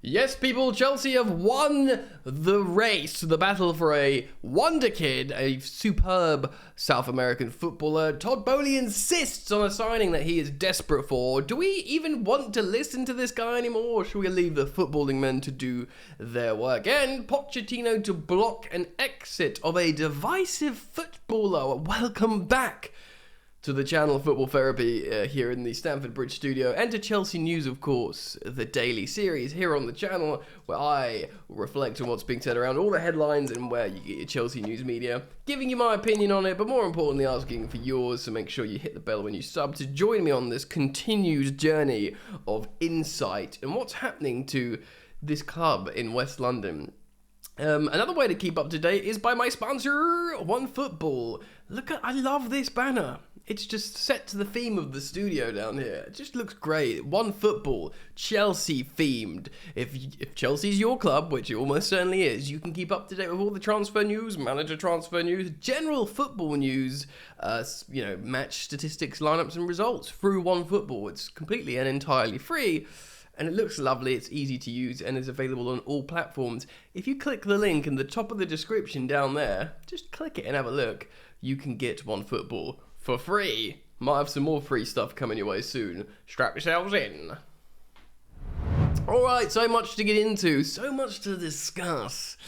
Yes, people, Chelsea have won the race, the battle for a wonder kid, a superb South American footballer. Todd Boehly insists on a signing that he is desperate for. Do we even want to listen to this guy anymore, or should we leave the footballing men to do their work? And Pochettino to block an exit of a divisive footballer. Welcome back to the channel Football Therapy here in the Stamford Bridge studio, and to Chelsea News, of course, the daily series here on the channel where I reflect on what's being said around all the headlines and where you get your Chelsea news media, giving you my opinion on it, but more importantly asking for yours, so make sure you hit the bell when you sub to join me on this continued journey of insight and what's happening to this club in West London. Another way to keep up to date is by my sponsor, OneFootball. I love this banner. It's just set to the theme of the studio down here. It just looks great. OneFootball, Chelsea themed. If Chelsea's your club, which it almost certainly is, you can keep up to date with all the transfer news, manager transfer news, general football news, match statistics, lineups and results through OneFootball. It's completely and entirely free. And it looks lovely, it's easy to use, and is available on all platforms. If you click the link in the top of the description down there, just click it and have a look. You can get OneFootball for free. Might have some more free stuff coming your way soon. Strap yourselves in. Alright, so much to get into, so much to discuss.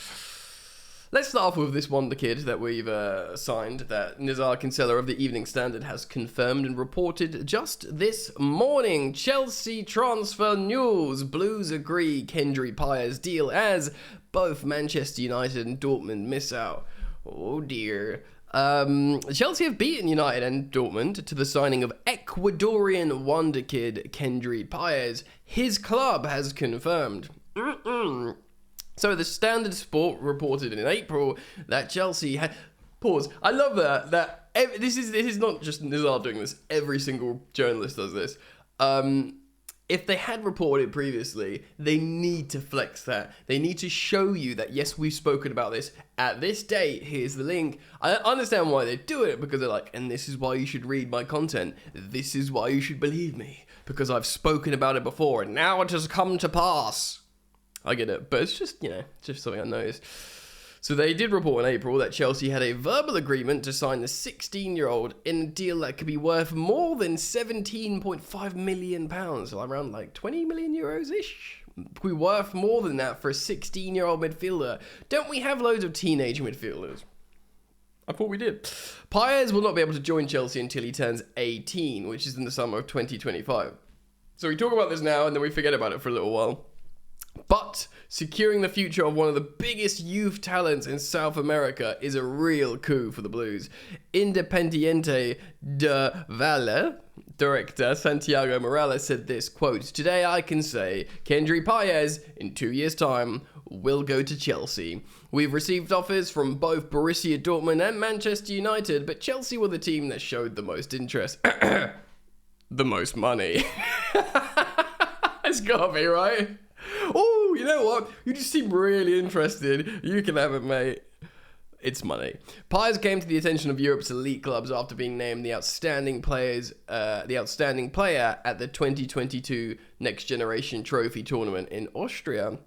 Let's start off with this wonder kid that we've signed, that Nizar Kinsella of the Evening Standard has confirmed and reported just this morning. Chelsea transfer news. Blues agree Kendry Paez deal as both Manchester United and Dortmund miss out. Oh dear. Chelsea have beaten United and Dortmund to the signing of Ecuadorian wonder kid Kendry Paez. His club has confirmed. So the Standard Sport reported in April that Chelsea had... Pause. I love that. This is not just Nizar doing this. Every single journalist does this. If they had reported previously, they need to flex that. They need to show you that, yes, we've spoken about this at this date. Here's the link. I understand why they do it, because they're like, and this is why you should read my content. This is why you should believe me, because I've spoken about it before, and now it has come to pass. I get it, but it's just, just something I noticed. So they did report in April that Chelsea had a verbal agreement to sign the 16-year-old in a deal that could be worth more than £17.5 million, so around like 20 million euros-ish. Could be worth more than that for a 16-year-old midfielder. Don't we have loads of teenage midfielders? I thought we did. Paez will not be able to join Chelsea until he turns 18, which is in the summer of 2025. So we talk about this now and then we forget about it for a little while. But securing the future of one of the biggest youth talents in South America is a real coup for the Blues. Independiente de Valle director Santiago Morales said this, quote, "Today I can say Kendry Paez, in 2 years' time, will go to Chelsea. We've received offers from both Borussia Dortmund and Manchester United, but Chelsea were the team that showed the most interest." The most money. It's gotta be, right? Oh, you know what? You just seem really interested. You can have it, mate. It's money. Paez came to the attention of Europe's elite clubs after being named the outstanding player at the 2022 Next Generation Trophy tournament in Austria.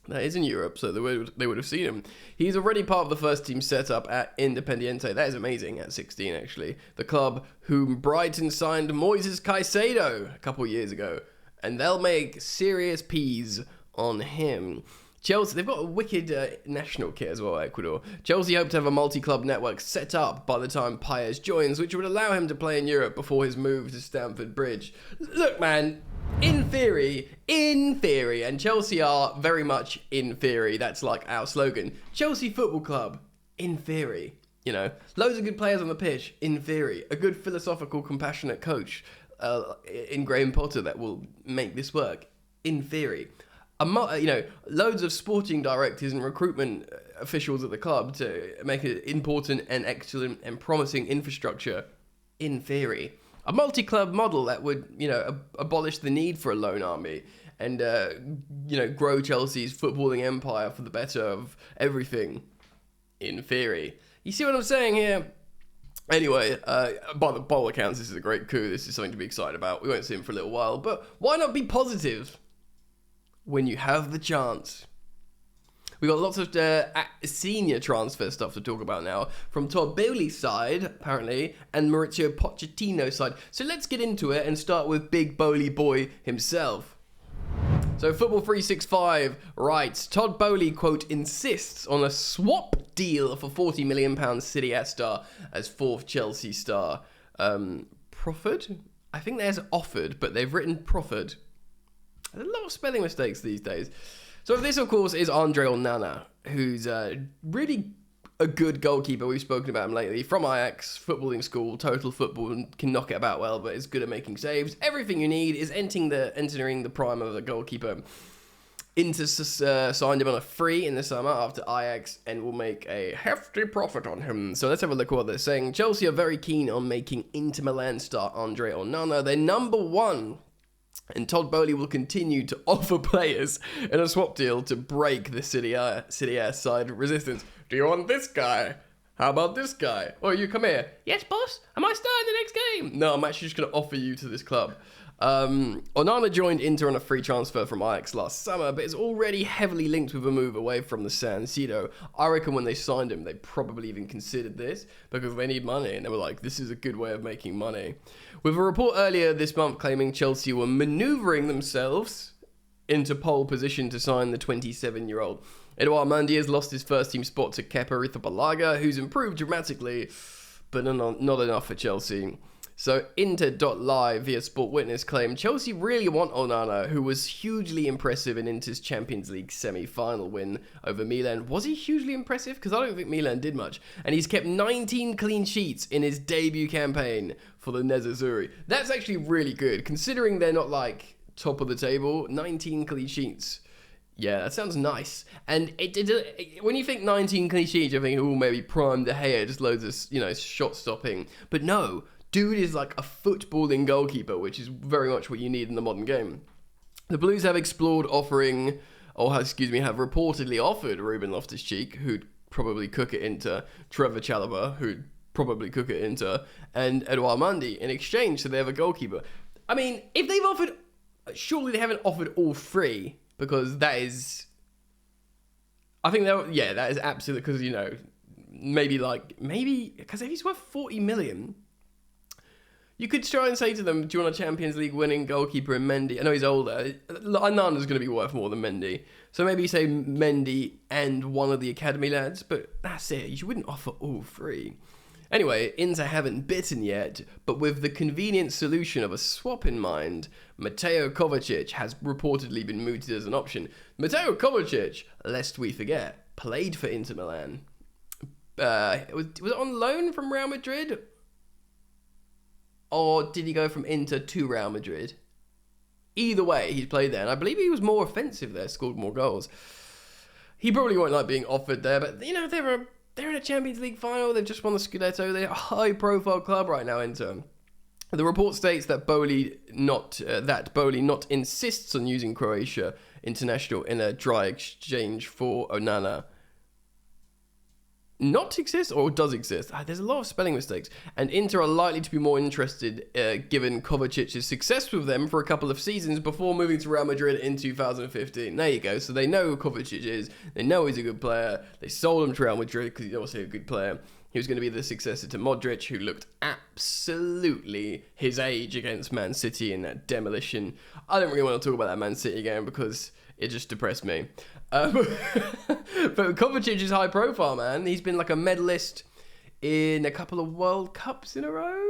That is in Europe, so they would have seen him. He's already part of the first team setup at Independiente. That is amazing, at 16, actually. The club whom Brighton signed Moises Caicedo a couple years ago. And they'll make serious peas on him. Chelsea, they've got a wicked national kit as well, Ecuador. Chelsea hope to have a multi-club network set up by the time Paez joins, which would allow him to play in Europe before his move to Stamford Bridge. Look, man, in theory, and Chelsea are very much in theory. That's like our slogan. Chelsea Football Club, in theory. Loads of good players on the pitch, in theory. A good philosophical, compassionate coach. In Graham Potter that will make this work, in theory. Loads of sporting directors and recruitment officials at the club to make an important and excellent and promising infrastructure, in theory. A multi-club model that would, abolish the need for a loan army and, grow Chelsea's footballing empire for the better of everything, in theory. You see what I'm saying here? Anyway, by all accounts, this is a great coup. This is something to be excited about. We won't see him for a little while, but why not be positive? when you have the chance. We got lots of senior transfer stuff to talk about now, from Todd Boehly's side, apparently, and Maurizio Pochettino's side. So let's get into it and start with Big Boehly boy himself. So Football 365 writes, Todd Boehly, quote, insists on a swap deal for £40 million City A star as fourth Chelsea star. Proffered? I think there's offered, but they've written proffered. There's a lot of spelling mistakes these days. So this, of course, is Andre Onana, who's really a good goalkeeper. We've spoken about him lately. From Ajax, footballing school, total football, and can knock it about well, but is good at making saves. Everything you need is entering the prime of a goalkeeper. Inter signed him on a free in the summer after Ajax and will make a hefty profit on him. So let's have a look at what they're saying. Chelsea are very keen on making Inter Milan star Andre Onana their number one. And Todd Boehly will continue to offer players in a swap deal to break the City A side resistance. Do you want this guy? How about this guy? Or you come here. Yes, boss. Am I starting the next game? No, I'm actually just going to offer you to this club. Onana joined Inter on a free transfer from Ajax last summer, but is already heavily linked with a move away from the San Siro. I reckon when they signed him, they probably even considered this because they need money, and they were like, this is a good way of making money. With a report earlier this month claiming Chelsea were manoeuvring themselves into pole position to sign the 27-year-old. Edouard Mendy has lost his first-team spot to Kepa Arrizabalaga, who's improved dramatically, but not enough for Chelsea. So Inter.live via Sport Witness claimed Chelsea really want Onana, who was hugely impressive in Inter's Champions League semi-final win over Milan. Was he hugely impressive? Because I don't think Milan did much. And he's kept 19 clean sheets in his debut campaign for the Nerazzurri. That's actually really good, considering they're not like top of the table. 19 clean sheets. Yeah, that sounds nice. And when you think 19 clean sheets, you're thinking, oh, maybe Prime De Gea, just loads of, shot stopping. But no. Dude is like a footballing goalkeeper, which is very much what you need in the modern game. The Blues have reportedly offered Ruben Loftus-Cheek, who'd probably cook it into, Trevor Chalobah, who'd probably cook it into, and Edouard Mendy in exchange, so they have a goalkeeper. I mean, if they've offered, surely they haven't offered all three, because that is, I think that is absolutely, because, maybe, because if he's worth 40 million... You could try and say to them, do you want a Champions League winning goalkeeper in Mendy? I know he's older. Onana's going to be worth more than Mendy. So maybe say Mendy and one of the academy lads, but that's it. You wouldn't offer all three. Anyway, Inter haven't bitten yet, but with the convenient solution of a swap in mind, Mateo Kovacic has reportedly been mooted as an option. Mateo Kovacic, lest we forget, played for Inter Milan. Was it on loan from Real Madrid? Or did he go from Inter to Real Madrid? Either way, he's played there. And I believe he was more offensive there, scored more goals. He probably won't like being offered there. But, they're in a Champions League final. They've just won the Scudetto. They're a high-profile club right now, Inter. The report states that Boehly not insists on using Croatia international in a dry exchange for Onana. Not exist or does exist. There's a lot of spelling mistakes. And Inter are likely to be more interested given Kovacic's success with them for a couple of seasons before moving to Real Madrid in 2015. There you go. So they know who Kovacic is. They know he's a good player. They sold him to Real Madrid because he's also a good player. He was going to be the successor to Modric, who looked absolutely his age against Man City in that demolition. I don't really want to talk about that Man City game because it just depressed me. But Kovacic is high profile, man. He's been like a medalist in a couple of World Cups in a row.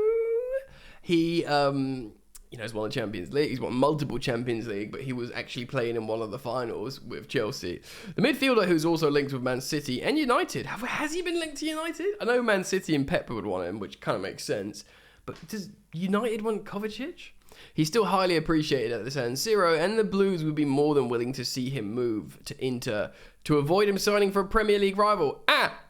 He, he's won the Champions League. He's won multiple Champions League, but he was actually playing in one of the finals with Chelsea. The midfielder who's also linked with Man City and United. Has he been linked to United? I know Man City and Pep would want him, which kind of makes sense. But does United want Kovacic? He's still highly appreciated at the San Siro, and the Blues would be more than willing to see him move to Inter to avoid him signing for a Premier League rival.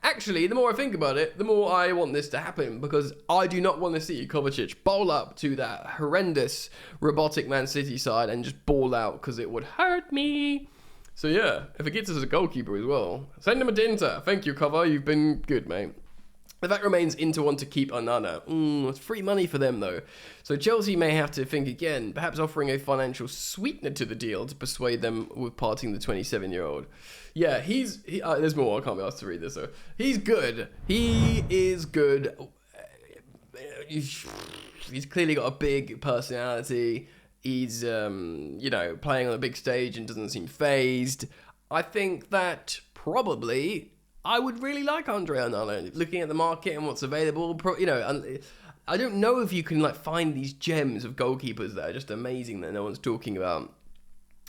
Actually, the more I think about it, the more I want this to happen, because I do not want to see Kovacic bowl up to that horrendous robotic Man City side and just ball out, because it would hurt me. So yeah, if it gets us a goalkeeper as well, send him a Inter. Thank you, Cover. You've been good, mate. The fact remains Inter want to keep Onana. It's free money for them though. So Chelsea may have to think again, perhaps offering a financial sweetener to the deal to persuade them with parting the 27-year-old. Yeah, there's more, I can't be asked to read this though. He's good. He is good. He's clearly got a big personality. He's, playing on a big stage and doesn't seem phased. I think that probably I would really like Andre Onana. Looking at the market and what's available, I don't know if you can find these gems of goalkeepers that are just amazing that no one's talking about.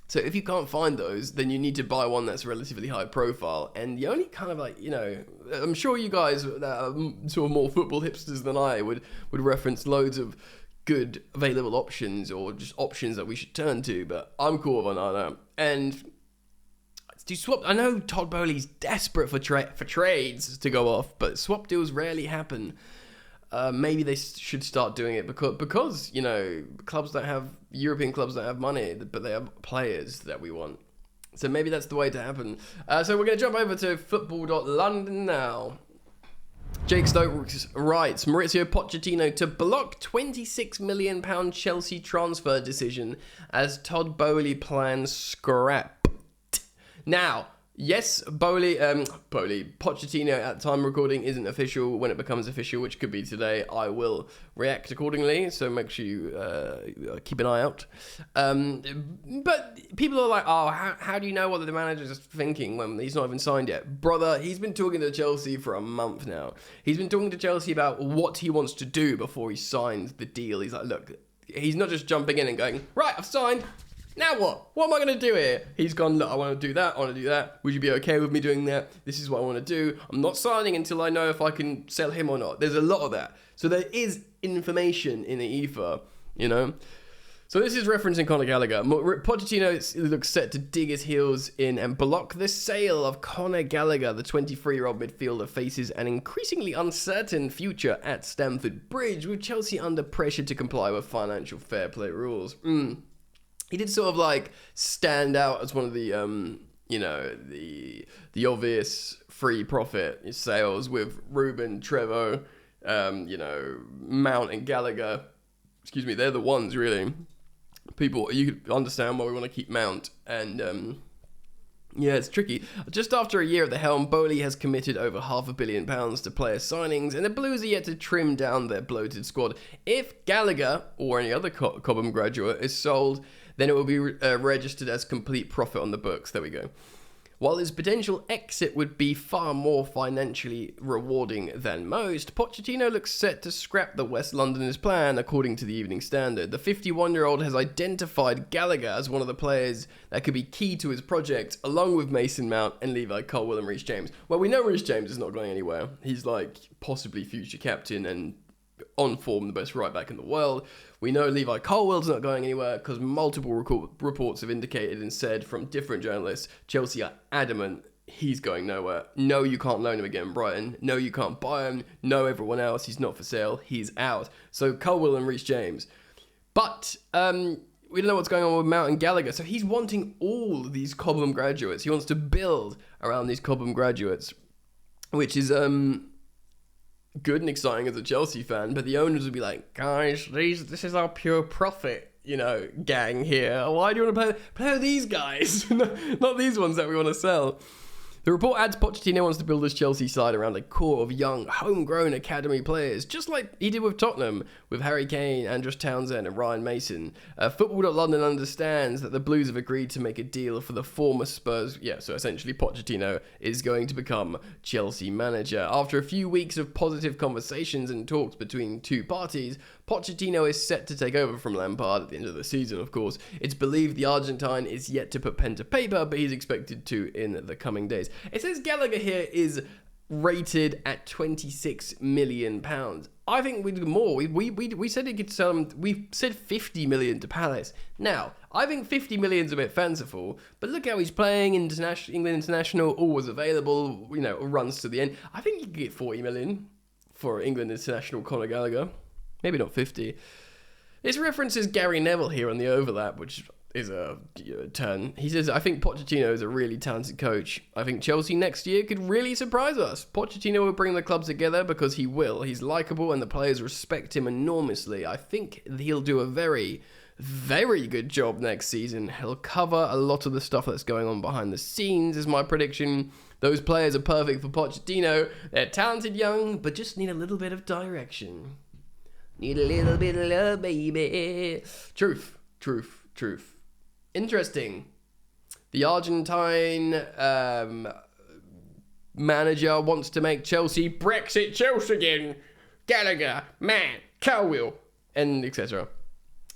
So if you can't find those, then you need to buy one that's relatively high profile. And the only kind of I'm sure you guys that are sort of more football hipsters than I would reference loads of good available options or just options that we should turn to. But I'm cool with Onana. And do swap. I know Todd Boehly's desperate for trades to go off, but swap deals rarely happen. Maybe they should start doing it because clubs that have European clubs that have money, but they have players that we want. So maybe that's the way to happen. So we're going to jump over to football.london now. Jake Stokes writes, Maurizio Pochettino to block £26 million Chelsea transfer decision as Todd Boehly plans scrapped. Now, yes, Pochettino at the time of recording isn't official. When it becomes official, which could be today, I will react accordingly. So make sure you keep an eye out. But people are like, oh, how do you know what the manager's thinking when he's not even signed yet? Brother, he's been talking to Chelsea for a month now. He's been talking to Chelsea about what he wants to do before he signs the deal. He's like, look, he's not just jumping in and going, right, I've signed. Now what? What am I going to do here? He's gone, look, I want to do that, I want to do that. Would you be okay with me doing that? This is what I want to do. I'm not signing until I know if I can sell him or not. There's a lot of that. So there is information in the ether, So this is referencing Conor Gallagher. Pochettino looks set to dig his heels in and block the sale of Conor Gallagher. The 23-year-old midfielder faces an increasingly uncertain future at Stamford Bridge, with Chelsea under pressure to comply with financial fair play rules. He did sort of stand out as one of the, the obvious free profit sales with Ruben, Trevo, Mount and Gallagher. Excuse me, they're the ones really. People, you can understand why we want to keep Mount. And it's tricky. Just after a year at the helm, Boehly has committed over £500 million to player signings, and the Blues are yet to trim down their bloated squad. If Gallagher or any other Cobham graduate is sold, then it will be registered as complete profit on the books. There we go. While his potential exit would be far more financially rewarding than most, Pochettino looks set to scrap the West Londoners' plan, according to the Evening Standard. The 51-year-old has identified Gallagher as one of the players that could be key to his project, along with Mason Mount and Levi Colwill and Reece James. Well, we know Reece James is not going anywhere. He's possibly future captain and on form the best right back in the world. We know Levi Colwill's not going anywhere because multiple reports have indicated and said from different journalists, Chelsea are adamant he's going nowhere. No, you can't loan him again, Brighton. No, you can't buy him. No, everyone else, he's not for sale. He's out. So Colwill and Reece James. But we don't know what's going on with Mount and Gallagher. So he's wanting all these Cobham graduates. He wants to build around these Cobham graduates, which is good and exciting as a Chelsea fan, but the owners would be like, guys, this is our pure profit, gang here. Why do you want to play with these guys? Not these ones that we want to sell. The report adds Pochettino wants to build his Chelsea side around a core of young, homegrown academy players, just like he did with Tottenham, with Harry Kane, Andros Townsend and Ryan Mason. Football.London understands that the Blues have agreed to make a deal for the former Spurs. Yeah, so essentially Pochettino is going to become Chelsea manager. After a few weeks of positive conversations and talks between two parties, Pochettino is set to take over from Lampard at the end of the season, of course. It's believed the Argentine is yet to put pen to paper, but he's expected to in the coming days. It says Gallagher here is rated at £26 million. I think we do more. We said he could sell him. We said 50 million to Palace. Now, I think 50 million is a bit fanciful, but look how he's playing. England international, always available. Runs to the end. I think you could get 40 million for England international Conor Gallagher. Maybe not 50. This references Gary Neville here on the overlap, which turn. He says, I think Pochettino is a really talented coach. I think Chelsea next year could really surprise us. Pochettino will bring the club together because he will. He's likeable and the players respect him enormously. I think he'll do a very, very good job next season. He'll cover a lot of the stuff that's going on behind the scenes, is my prediction. Those players are perfect for Pochettino. They're talented young, but just need a little bit of direction. Need a little bit of love, baby. Truth. Interesting. The Argentine manager wants to make Chelsea Brexit Chelsea again. Gallagher, man, Cowell, and etc.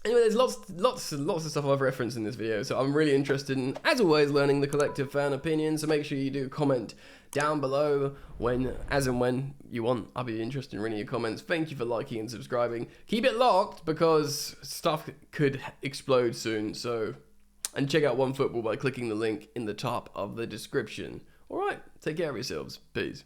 Anyway, there's lots of stuff I've referenced in this video, so I'm really interested in, as always, learning the collective fan opinion. So make sure you do comment down below as and when you want. I'll be interested in reading your comments. Thank you for liking and subscribing. Keep it locked because stuff could explode soon. And check out OneFootball by clicking the link in the top of the description. All right, take care of yourselves. Peace.